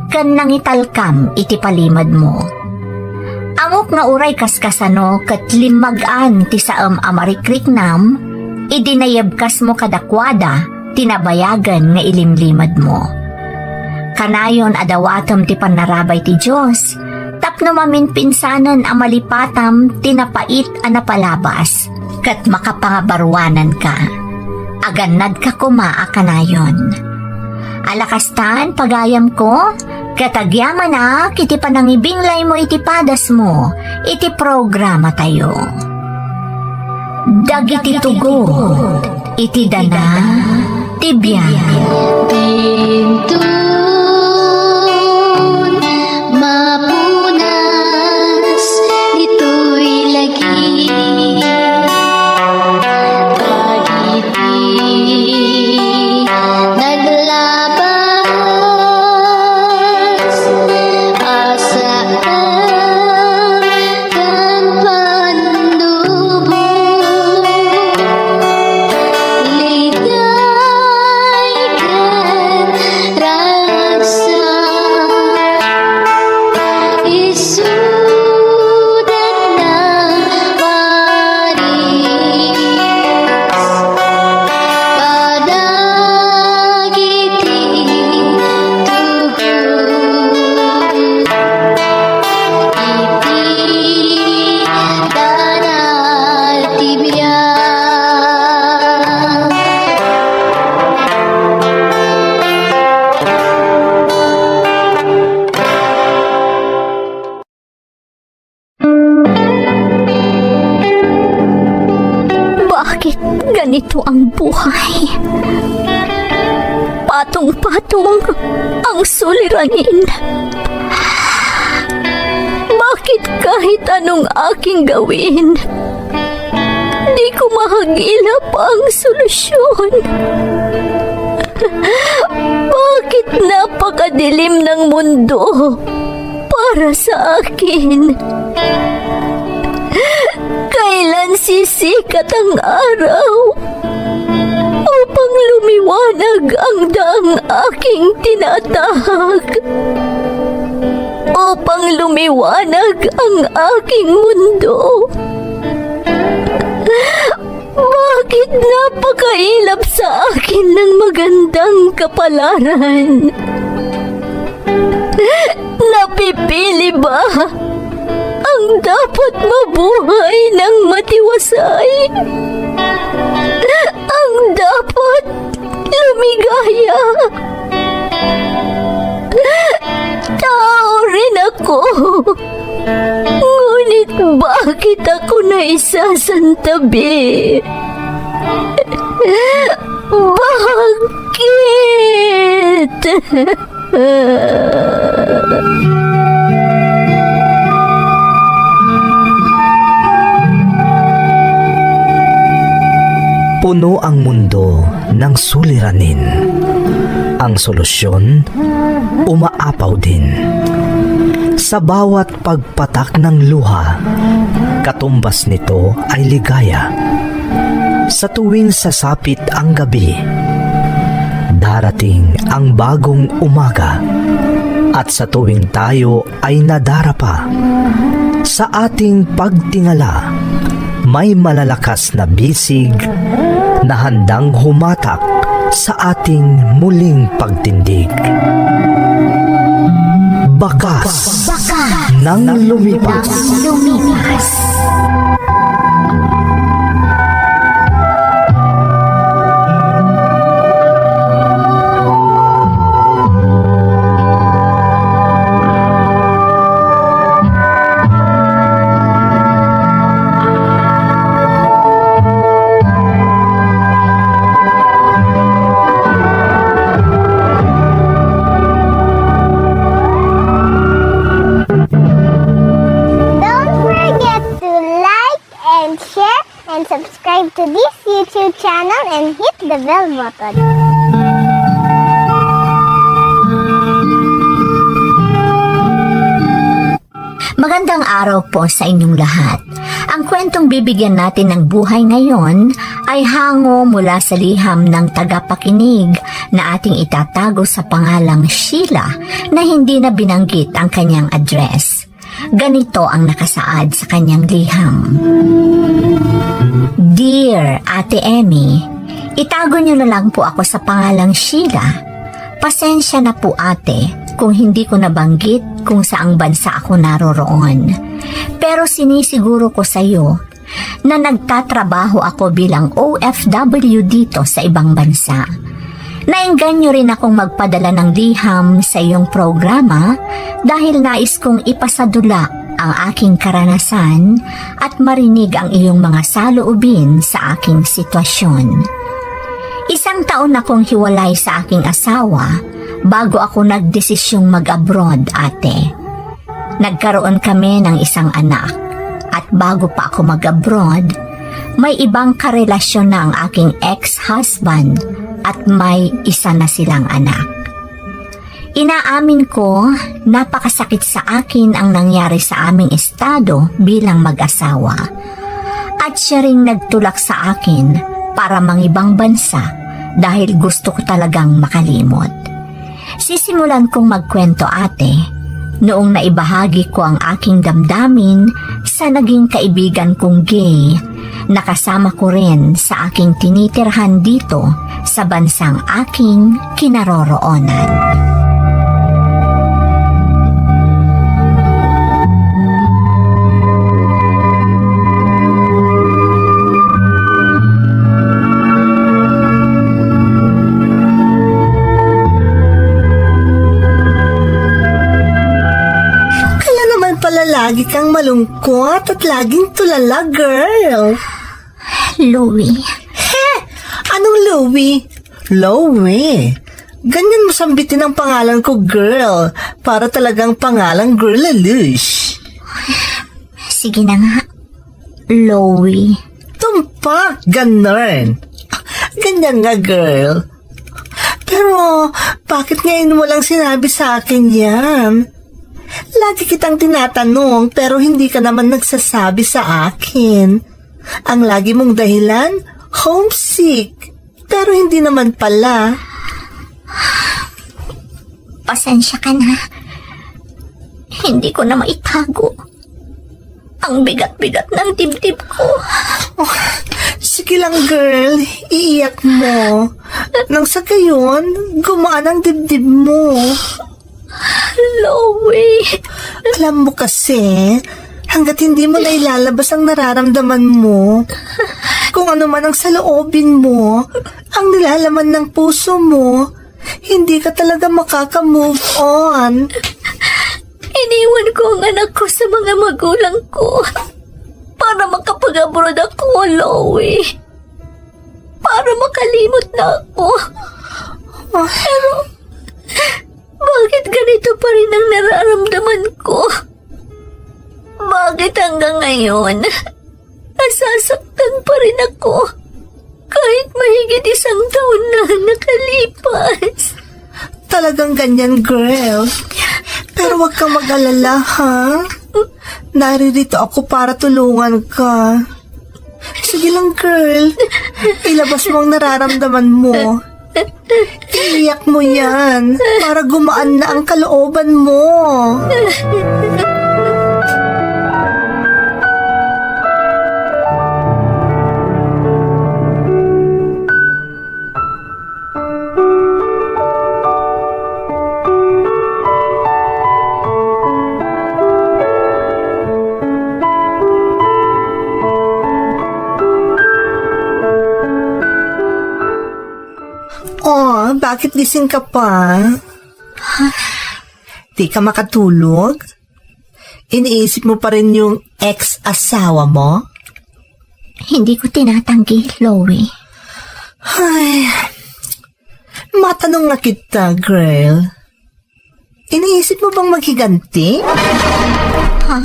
ken nangitalkam iti palimad mo. Amok nga uray kaskasano ket limagan ti saem a marikriknam idinayabkas mo kadakwada tinabayagan nga ilimlimad mo. Kanayon adawatam ti panarabay ti Diyos, tapno maminpinsanan a malipatam tinapait a napalabas, kat makapangabarwanan ka. Aganad ka kuma a kanayon. Alakastan pagayam ko, katagyaman na kiti panangibinglay mo iti padas mo, iti programa tayo. Dagiti tugod, iti dana, tibyan. Mapunas dito'y lagi pagiti naglabas asaan kan pandubo ligay kan ragsa isudat ng Paris kadagiti tugod iti danal tibyan. Bakit ganito ang buhay? Patong-patong ang suliranin. Bakit kahit anong aking gawin, di ko mahagilap ang solusyon? Bakit napakadilim ng mundo para sa akin? Kailan sisikat ang araw upang lumiwanag ang daang aking tinatahak? Upang lumiwanag ang aking mundo? Bakit napakailap sa akin ng magandang kapalaran? Napipili ba ang dapat mabuhay ng matiwasay? Ang dapat lumigaya? Tao rin ako. Ngunit bakit ako naisasantabi? Bakit? Puno ang mundo ng suliranin. Ang solusyon, umaapaw din. Sa bawat pagpatak ng luha, katumbas nito ay ligaya. Sa tuwing sasapit ang gabi, darating ang bagong umaga. At sa tuwing tayo ay nadarapa, sa ating pagtingala, may malalakas na bisig na handang humatak sa ating muling pagtindig. Bakas ng lumipas. Subscribe to this YouTube channel and hit the bell button. Magandang araw po sa inyong lahat. Ang kwentong bibigyan natin ng buhay ngayon ay hango mula sa liham ng tagapakinig na ating itatago sa pangalang Sheila na hindi na binanggit ang kanyang address. Ganito ang nakasaad sa kanyang liham. Dear Ate Emmy, itago niyo na lang po ako sa pangalang Sheila. Pasensya na po ate kung hindi ko nabanggit kung saang bansa ako naroroon. Pero sinisiguro ko sa iyo na nagtatrabaho ako bilang OFW dito sa ibang bansa. Naengganyo rin akong magpadala ng liham sa iyong programa dahil nais kong ipasadula ang aking karanasan at marinig ang iyong mga saloobin sa aking sitwasyon. 1 taon akong hiwalay sa aking asawa bago ako nagdesisyong mag-abroad, ate. Nagkaroon kami ng isang anak at bago pa ako mag-abroad, may ibang karelasyon na ang aking ex-husband at may isa na silang anak. Inaamin ko, napakasakit sa akin ang nangyari sa aming estado bilang mag-asawa at siya ring nagtulak sa akin para mangibang bansa dahil gusto ko talagang makalimot. Sisimulan kong magkwento ate, noong naibahagi ko ang aking damdamin sa naging kaibigan kong gay, nakasama ko rin sa aking tinitirhan dito sa bansang aking kinaroroonan. Lagi kang malungkot at laging tulala, girl. Louie, Anong Louie? Louie. Ganyan mo sambitin ang pangalan ko, girl. Para talagang pangalang girl lalush. sige na nga. Louie. Tumpak, ganon. Ganyan nga, girl. Pero, bakit ngayon mo lang sinabi sa akin yan? Lagi kitang tinatanong pero hindi ka naman nagsasabi sa akin. Ang lagi mong dahilan, homesick. Pero hindi naman pala. Pasensya ka na. Hindi ko na maitago. Ang bigat-bigat ng dibdib ko. Oh, sige lang, girl. Iiyak mo. Nang sa gayon, gumaan ang dibdib mo. Louie. Alam mo kasi, hanggat hindi mo nailalabas ang nararamdaman mo, kung ano man ang saloobin mo, ang nilalaman ng puso mo, hindi ka talaga makaka-move on. Iniwan ko ang anak ko sa mga magulang ko para makapag-abroad ako, Louie. Para makalimot na ako. Pero, bakit ganito pa rin ang nararamdaman ko? Bakit hanggang ngayon, nasasaktan pa rin ako kahit mahigit 1 taon na nakalipas? Talagang ganyan, girl. Pero wag kang mag-alala, ha? Naririto ako para tulungan ka. Sige lang, girl. Ilabas mo ang nararamdaman mo. Iiyak mo yan para gumaan na ang kalooban mo. Oh, bakit gising ka pa? Di ka makatulog? Iniisip mo pa rin yung ex-asawa mo? Hindi ko tinatanggi, Louie. Ay, matanong na kita, girl. Iniisip mo bang maghiganti? Ha?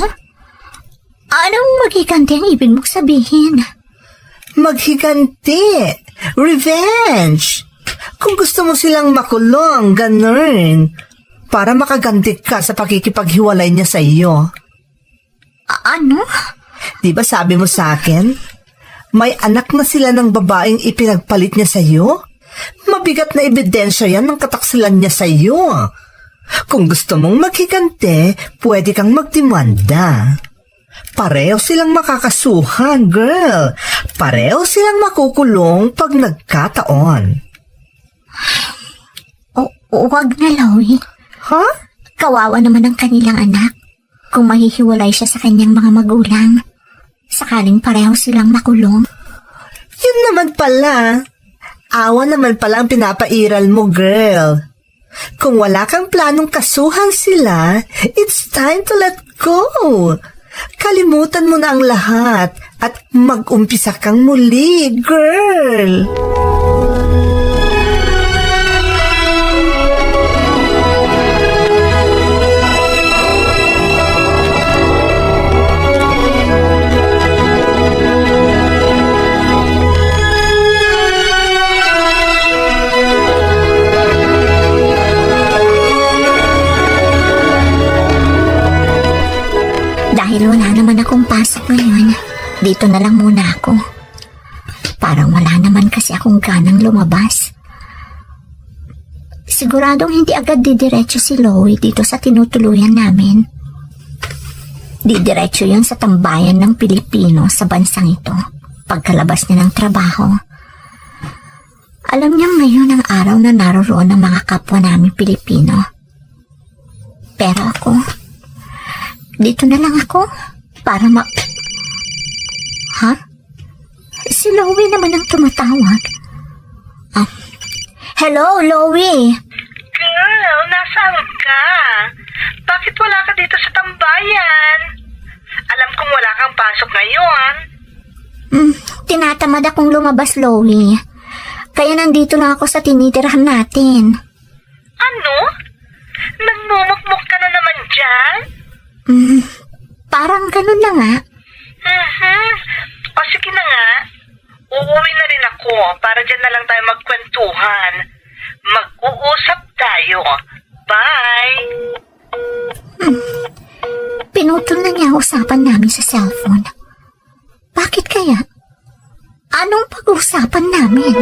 Anong magiganti ang ibig mong sabihin? Maghiganti! Revenge! Kung gusto mo silang makulong, ganun. Para makaganti ka sa pakikipaghiwalay niya sa iyo. Ano? Di ba sabi mo sa akin, may anak na sila ng babaeng ipinagpalit niya sa iyo? Mabigat na ebidensya yan ng kataksilan niya sa iyo. Kung gusto mong maghigante, pwede kang magdemanda. Pareho silang makakasuhan, girl. Pareho silang makukulong pag nagkataon. Huwag na, Loie. Ha? Kawawa naman ang kanilang anak kung mahihiwalay siya sa kanyang mga magulang. Sakaling pareho silang makulong. Yun naman pala. Awa naman pala ang pinapairal mo, girl. Kung wala kang planong kasuhan sila, it's time to let go. Kalimutan mo na ang lahat at mag-umpisa kang muli, girl. Dahil wala naman akong pasok ngayon, dito na lang muna ako. Parang wala naman kasi akong ganang lumabas. Siguradong hindi agad didiretso si Loie dito sa tinutuluyan namin. Didiretso yun sa tambayan ng Pilipino sa bansang ito pagkalabas niya ng trabaho. Alam niya ngayon ang araw na naroon ang mga kapwa namin Pilipino. Pero ako, dito na lang ako para Ha? Si Loie naman ang tumatawag. Hello, Loie. Girl, nasaan ka? Bakit wala ka dito sa tambayan? Alam kong wala kang pasok ngayon. Tinatamad akong lumabas, Loie. Kaya nandito lang ako sa tinitirahan natin. Ano? Nagmumukmuk ka na naman dyan? Parang ganun na nga. O sige na nga. Uuwi na rin ako para dyan na lang tayo magkwentuhan. Mag-uusap tayo. Bye! Pinutol na niya ang usapan namin sa cellphone. Bakit kaya? Anong pag-uusapan namin?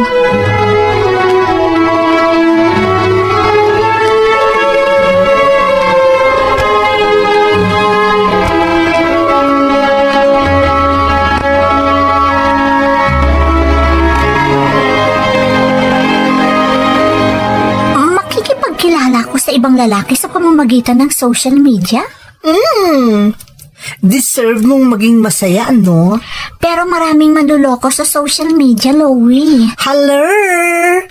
Makikipagkilala ko sa ibang lalaki sa pamamagitan ng social media? Deserve mong maging masaya, no? Pero maraming manluloko sa social media, Loie. Haller!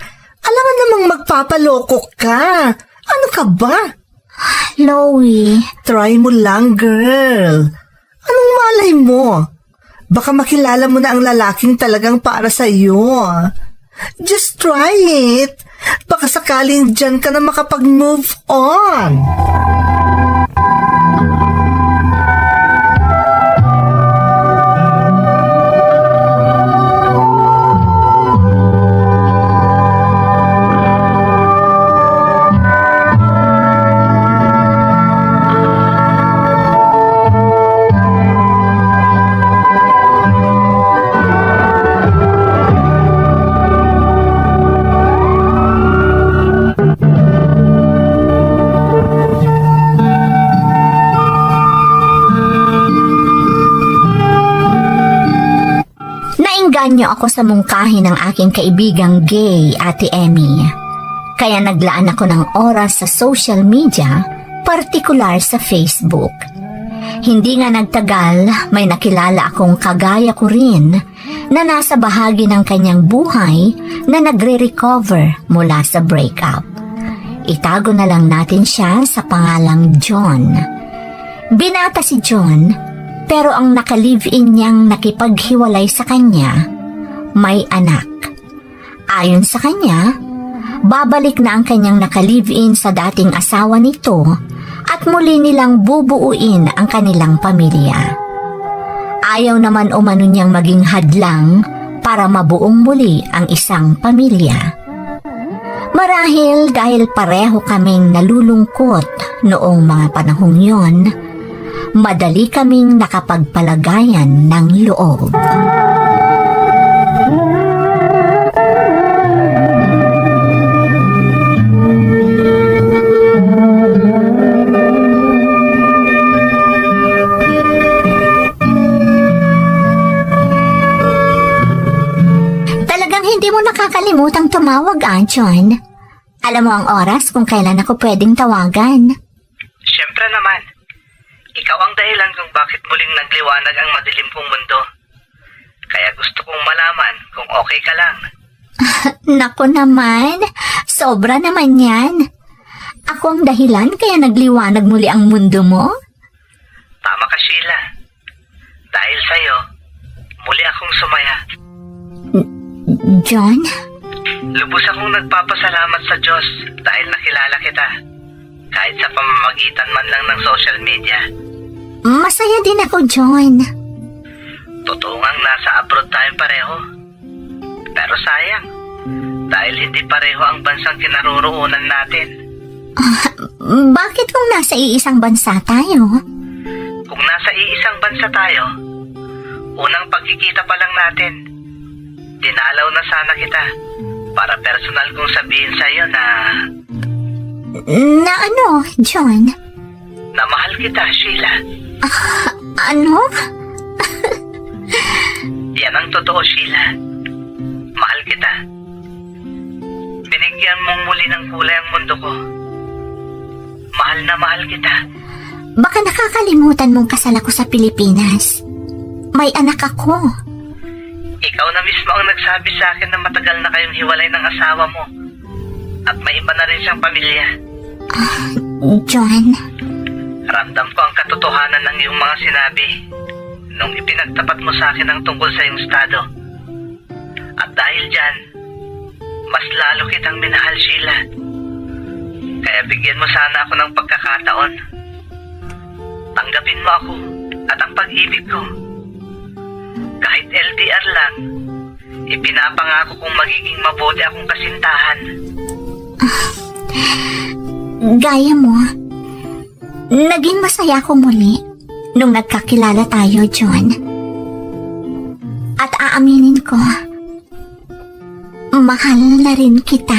Alam mo namang magpapaloko ka. Ano ka ba? Loie. Try mo lang, girl. Anong malay mo? Baka makilala mo na ang lalaking talagang para sa iyo. Just try it. Baka sakaling dyan ka na makapag-move on. Nainganyo ako sa mungkahi ng aking kaibigang gay, Ate Emmy. Kaya naglaan ako ng oras sa social media, partikular sa Facebook. Hindi nga nagtagal, may nakilala akong kagaya ko rin na nasa bahagi ng kanyang buhay na nagre-recover mula sa breakup. Itago na lang natin siya sa pangalang John. Binata si John, pero ang naka-live-in niyang nakipaghiwalay sa kanya, may anak. Ayon sa kanya, babalik na ang kanyang naka-live-in sa dating asawa nito at muli nilang bubuuin ang kanilang pamilya. Ayaw naman umano niyang maging hadlang para mabuong muli ang isang pamilya. Marahil dahil pareho kaming nalulungkot noong mga panahong yon, madali kaming nakapagpalagayan ng loob. Talagang hindi mo nakakalimutang tumawag, John. Alam mo ang oras kung kailan ako pwedeng tawagan. Siyempre naman. Ikaw ang dahilan kung bakit muling nagliwanag ang madilim kong mundo. Kaya gusto kong malaman kung okay ka lang. Nako naman, sobra naman yan. Ako ang dahilan kaya nagliwanag muli ang mundo mo? Tama ka, Sheila. Dahil sa'yo, muli akong sumaya. John? Lubos akong nagpapasalamat sa Diyos dahil nakilala kita. Kahit sa pamamagitan man lang ng social media. Masaya din ako, John. Totoo ngang nasa abroad tayong pareho. Pero sayang, dahil hindi pareho ang bansang kinaroroonan natin. Bakit kung nasa iisang bansa tayo? Kung nasa iisang bansa tayo, unang pagkikita pa lang natin, dinalaw na sana kita para personal kong sabihin sa'yo na Na ano, John? na mahal kita, Sheila. Ano? Yan ang totoo, Sheila. Mahal kita. Binigyan mong muli ng kulay ang mundo ko. Mahal na mahal kita. Baka nakakalimutan mong kasal ako sa Pilipinas. May anak ako. Ikaw na mismo ang nagsabi sa akin na matagal na kayong hiwalay ng asawa mo. At may iba na rin siyang pamilya. John, Ramdam ko ang katotohanan ng iyong mga sinabi nung ipinagtapat mo sa akin ang tungkol sa iyong estado. At dahil dyan, mas lalo kitang minahal, Sheila. Kaya bigyan mo sana ako ng pagkakataon. Tanggapin mo ako at ang pag-ibig ko. Kahit LDR lang, ipinapangako kong magiging mabuti akong kasintahan. gaya mo. Naging masaya ko muli nung nagkakilala tayo, John. At aaminin ko, mahal na rin kita.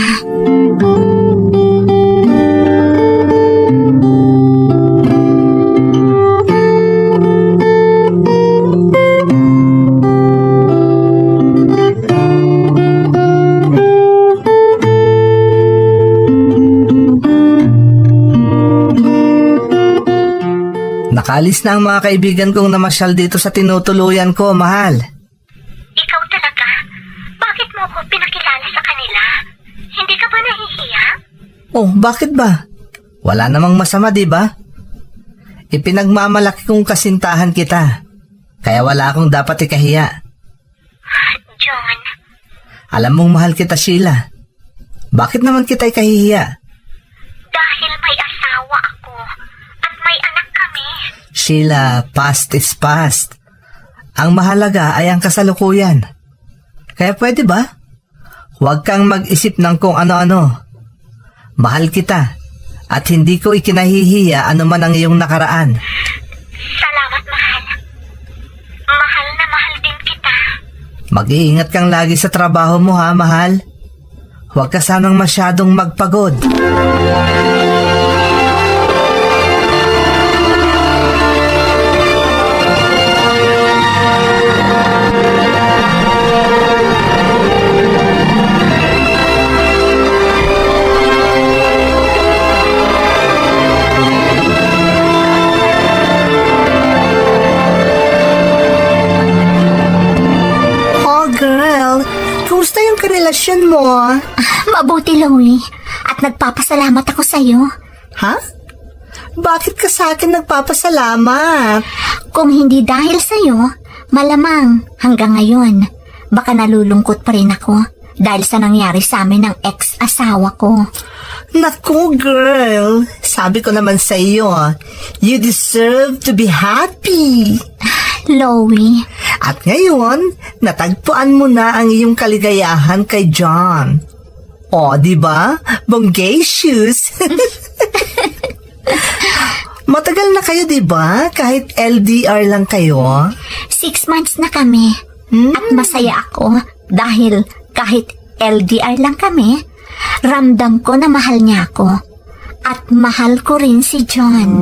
Nakalis na ang mga kaibigan kong namasyal dito sa tinutuluyan ko, mahal. Ikaw talaga? Bakit mo ako pinakilala sa kanila? Hindi ka ba nahihiya? Oh, bakit ba? Wala namang masama, di ba? Ipinagmamalaki kong kasintahan kita. Kaya wala akong dapat ikahiya. John, Alam mong mahal kita, Sheila. Bakit naman kita ikahihiya? dahil may asawa ako at may anak kami. Sheila, past is past. Ang mahalaga ay ang kasalukuyan. Kaya pwede ba? Huwag kang mag-isip ng kung ano-ano. Mahal kita at hindi ko ikinahihiya anuman ang iyong nakaraan. Salamat, mahal. Mahal na mahal din kita. Mag-iingat kang lagi sa trabaho mo, ha, mahal? Huwag ka sanang masyadong magpagod. Oh, girl. Kumusta yung karelasyon mo? Mabuti, Louie. At nagpapasalamat ako sa'yo. Ha? Bakit ka sa akin nagpapasalamat? Kung hindi dahil sa'yo, malamang hanggang ngayon, baka nalulungkot pa rin ako dahil sa nangyari sa amin ng ex-asawa ko. Naku, girl. Sabi ko naman sa iyo, you deserve to be happy. Louie, At ngayon, natagpuan mo na ang iyong kaligayahan kay John. O, di ba? Bonggacious. Matagal na kayo, di ba? Kahit LDR lang kayo. 6 months na kami. At masaya ako dahil kahit LDR lang kami, ramdam ko na mahal niya ako. At mahal ko rin si John.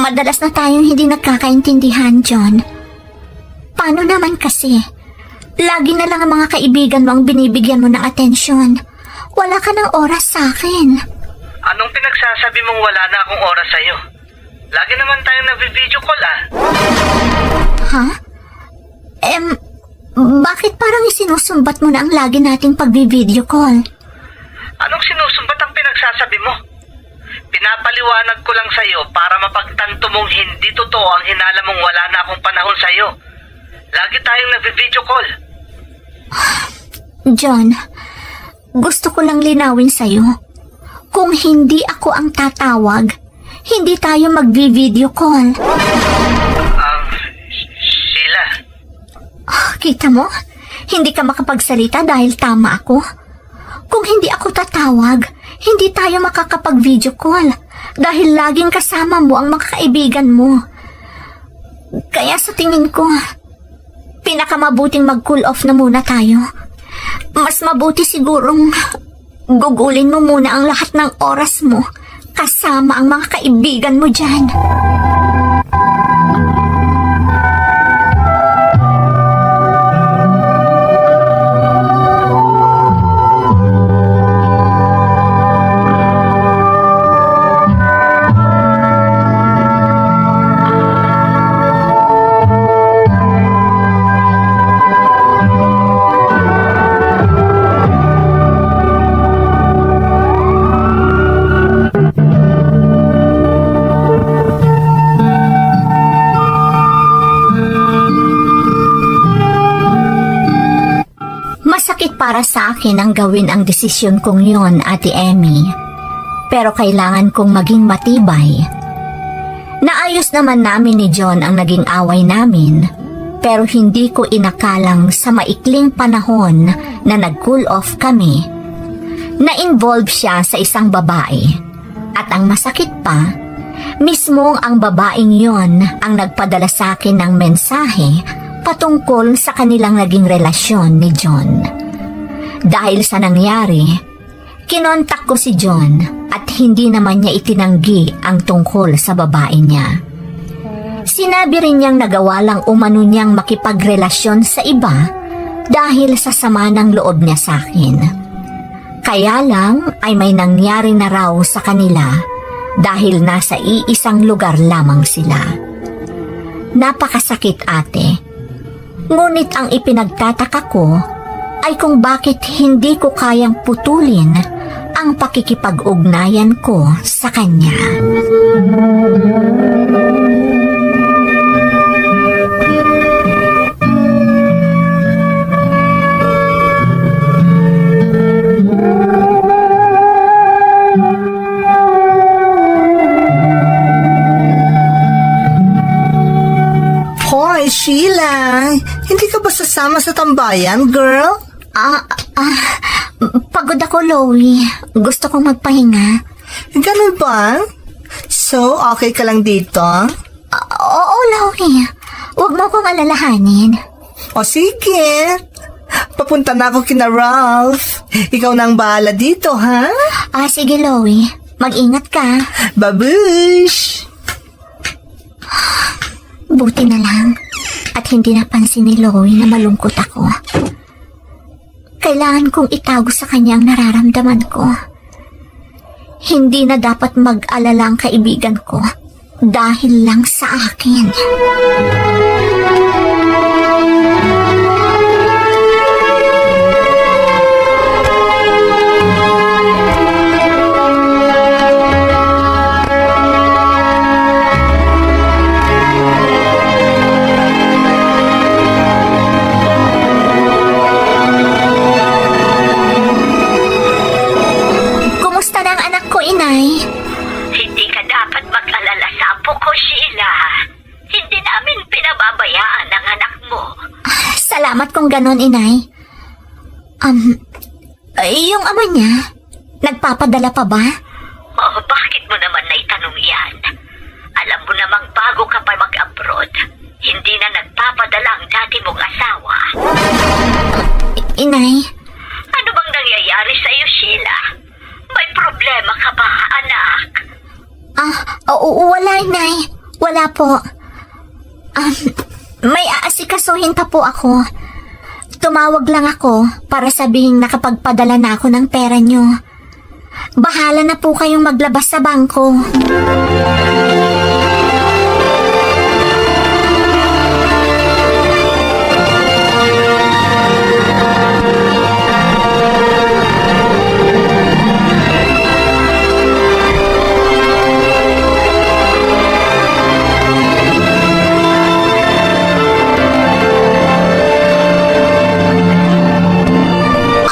Madalas na tayong hindi nagkakaintindihan, John. Paano naman kasi? Lagi na lang ang mga kaibigan mo ang binibigyan mo ng atensyon. Wala ka ng oras sa akin. Anong pinagsasabi mong wala na akong oras sa'yo? Lagi naman tayong nag-video call Ha? Bakit parang isinusumbat mo na ang lagi nating pagbi-video call? Anong sinusumbat ang pinagsasabi mo? Pinapaliwanag ko lang sa'yo para mapagtanto mong hindi totoo ang hinala mong wala na akong panahon sa'yo. Lagi tayong nag-video call. John, gusto ko lang linawin sa'yo. Kung hindi ako ang tatawag, hindi tayo magbi-video call. Sheila. Kita mo? Hindi ka makapagsalita dahil tama ako. Kung hindi ako tatawag, hindi tayo makakapag-video call dahil laging kasama mo ang mga kaibigan mo. Kaya sa tingin ko, pinakamabuting mag-cool off na muna tayo. Mas mabuti sigurong gugulin mo muna ang lahat ng oras mo kasama ang mga kaibigan mo dyan. Masakit para sa akin ang gawin ang desisyon kong yon, Ate Emmy. Pero kailangan kong maging matibay. Naayos naman namin ni John ang naging away namin, pero hindi ko inakalang sa maikling panahon na nag-cool off kami, na-involve siya sa isang babae. At ang masakit pa, mismong ang babaeng yon ang nagpadala sa akin ng mensahe patungkol sa kanilang naging relasyon ni John. Dahil sa nangyari, kinontak ko si John at hindi naman niya itinanggi ang tungkol sa babae niya. Sinabi rin niyang nagawa lang umano niyang makipagrelasyon sa iba dahil sa sama ng loob niya sa akin. Kaya lang ay may nangyari na raw sa kanila dahil nasa iisang lugar lamang sila. Napakasakit, ate. Ngunit ang ipinagtataka ko ay kung bakit hindi ko kayang putulin ang pakikipag-ugnayan ko sa kanya. Hoy, Sheila! Hindi ka ba sasama sa tambayan, girl? Pagod ako, Loie. Gusto kong magpahinga. Ganun ba? So, okay ka lang dito? Oo, Loie. Huwag mo akong alalahanin. O sige. Papunta na ako kina Ralph. Ikaw na ang bahala dito, ha? Sige, Loie. Mag-ingat ka. Babush! Buti na lang. At hindi napansin ni Loie na malungkot ako. Kailangan kong itago sa kanya ang nararamdaman ko. Hindi na dapat mag-alala ang kaibigan ko dahil lang sa akin. Kumusta na ang anak ko, Inay? Hindi ka dapat mag-alala sa apo ko, Sheila. Hindi namin pinababayaan ang anak mo. Salamat kung ganon, Inay. Yung ama niya, nagpapadala pa ba? Oh, bakit mo naman naitanong yan? Alam mo namang bago ka pa mag-abroad, hindi na nagpapadala ang dati mong asawa. Inay, Ano bang nangyayari sa iyo, Sheila? May problema ka ba, anak? wala, Inay. Wala po. May aasikasuhin pa po ako. Tumawag lang ako para sabihin nakapagpadala na ako ng pera nyo. Bahala na po kayong maglabas sa bangko.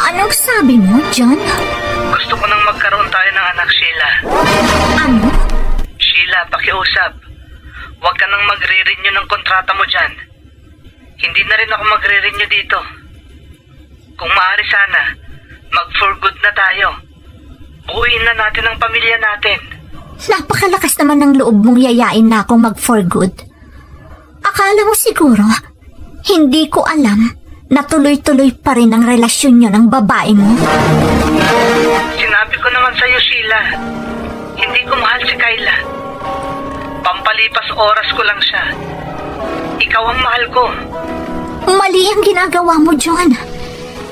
Anong sabi mo, John? Gusto ko nang magkaroon tayo ng anak, Sheila. Ano? Sheila, pakiusap. Huwag ka nang magre-renew ng kontrata mo dyan. Hindi na rin ako magre-renew dito. Kung maaari sana, mag-for good na tayo. Buuin na natin ang pamilya natin. Napakalakas naman ng loob mong yayain na akong mag-for good. Akala mo siguro, hindi ko alam na tuloy-tuloy pa rin ang relasyon nyo ng babae mo? Sinabi ko naman sa'yo, Sheila. Hindi ko mahal si Kyla. Pampalipas oras ko lang siya. Ikaw ang mahal ko. Mali ang ginagawa mo, John.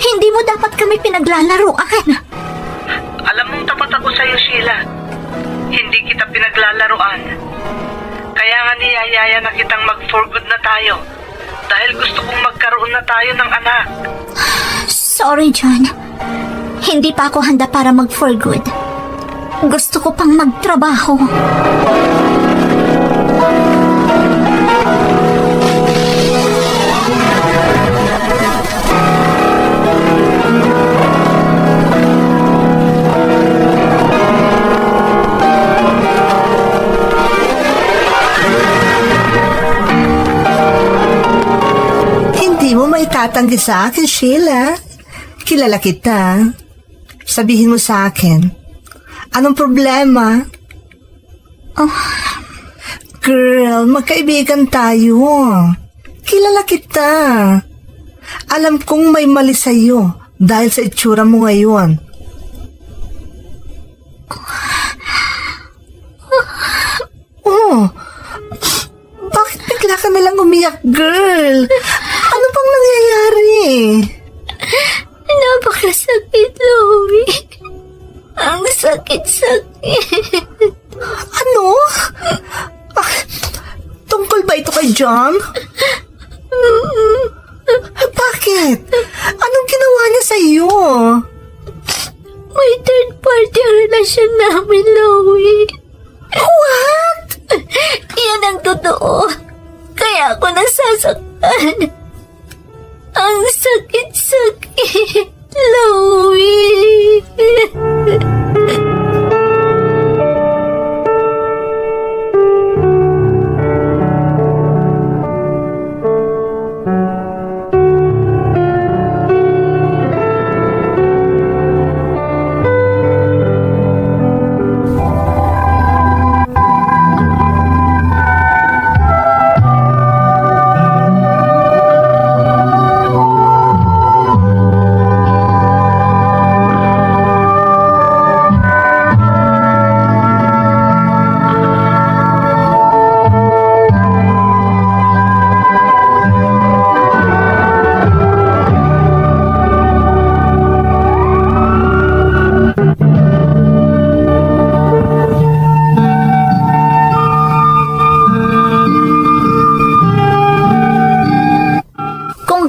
Hindi mo dapat kami pinaglalaroan. Alam mong tapat ako sa'yo, Sheila. Hindi kita pinaglalaroan. Kaya nga niyayaya na kitang mag-for good na tayo. Dahil gusto kong magkaroon na tayo ng anak. Sorry, John. Hindi pa ako handa para mag-for good. Gusto ko pang magtrabaho. Hindi mo maitatanggi sa akin, Sheila. Kilala kita. Sabihin mo sa akin, anong problema? Girl, magkaibigan tayo. Kilala kita. Alam kong may mali sa'yo dahil sa itsura mo ngayon. Oh, bakit bigla ka nalang umiyak, girl? Ano pang nangyayari? Napakasakit, Louie. Ang sakit-sakit. Ano? Ah, tungkol ba ito kay John? Bakit? Anong ginawa niya sa iyo? May third party ang relasyon namin, Louie. What? Yan ang totoo. Kaya ako nasasaktan. Ang sakit-sakit, Louie.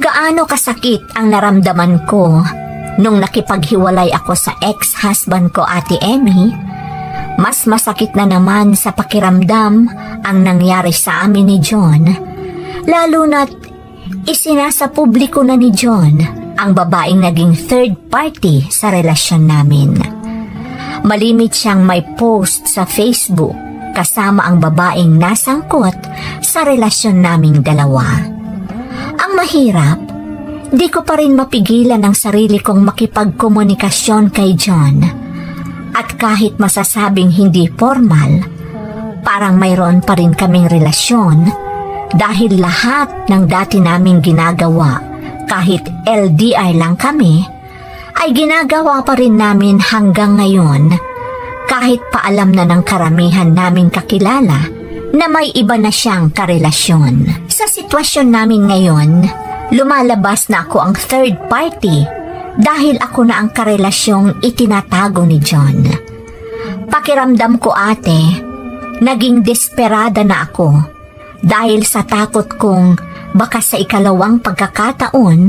gaano kasakit ang naramdaman ko nung nakipaghiwalay ako sa ex-husband ko, Ate Emmy, mas masakit na naman sa pakiramdam ang nangyari sa amin ni John, lalo na't isinasa publiko na ni John ang babaeng naging third party sa relasyon namin. Malimit siyang may post sa Facebook kasama ang babaeng nasangkot sa relasyon naming dalawa. Ang mahirap, di ko pa rin mapigilan ang sarili kong makipagkomunikasyon kay John. At kahit masasabing hindi formal, parang mayroon pa rin kaming relasyon dahil lahat ng dati naming ginagawa, kahit LDR lang kami, ay ginagawa pa rin namin hanggang ngayon, kahit paalam na ng karamihan naming kakilala na may iba na siyang karelasyon. Sa sitwasyon namin ngayon, lumalabas na ako ang third party dahil ako na ang karelasyong itinatago ni John. Pakiramdam ko, ate, naging desperada na ako dahil sa takot kong baka sa ikalawang pagkakataon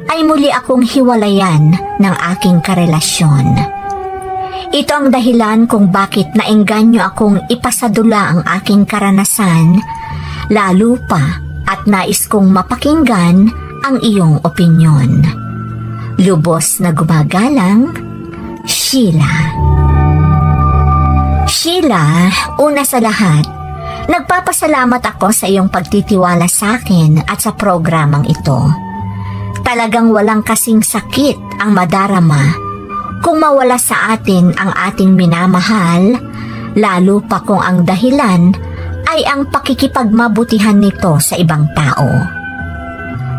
ay muli akong hiwalayan ng aking karelasyon. Ito ang dahilan kung bakit naengganyo akong ipasadula ang aking karanasan, lalo pa at nais kong mapakinggan ang iyong opinyon. Lubos na gumagalang, Sheila. Sheila, una sa lahat, nagpapasalamat ako sa iyong pagtitiwala sa akin at sa programang ito. Talagang walang kasing sakit ang madarama kung mawala sa atin ang ating minamahal, lalo pa kung ang dahilan ay ang pakikipagmabutihan nito sa ibang tao.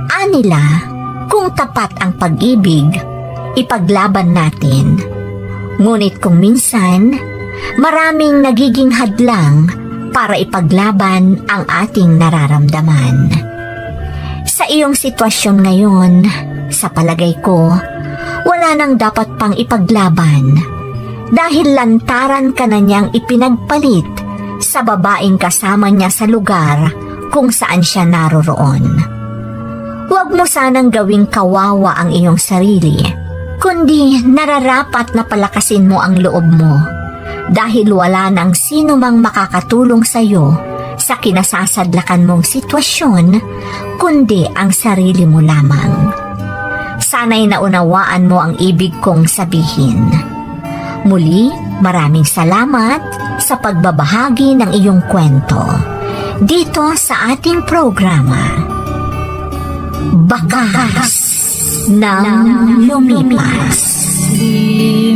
Anila, kung tapat ang pag-ibig, ipaglaban natin. Ngunit kung minsan, maraming nagiging hadlang para ipaglaban ang ating nararamdaman. Sa iyong sitwasyon ngayon, sa palagay ko, wala nang dapat pang ipaglaban dahil lantaran ka na niyang ipinagpalit sa babaeng kasama niya sa lugar kung saan siya naroroon. Huwag mo sanang gawing kawawa ang iyong sarili, kundi nararapat na palakasin mo ang loob mo dahil wala nang sino mang makakatulong sa iyo sa kinasasadlakan mong sitwasyon kundi ang sarili mo lamang. Sana'y naunawaan mo ang ibig kong sabihin. Muli, maraming salamat sa pagbabahagi ng iyong kwento dito sa ating programa, Bakas ng Lumipas. Di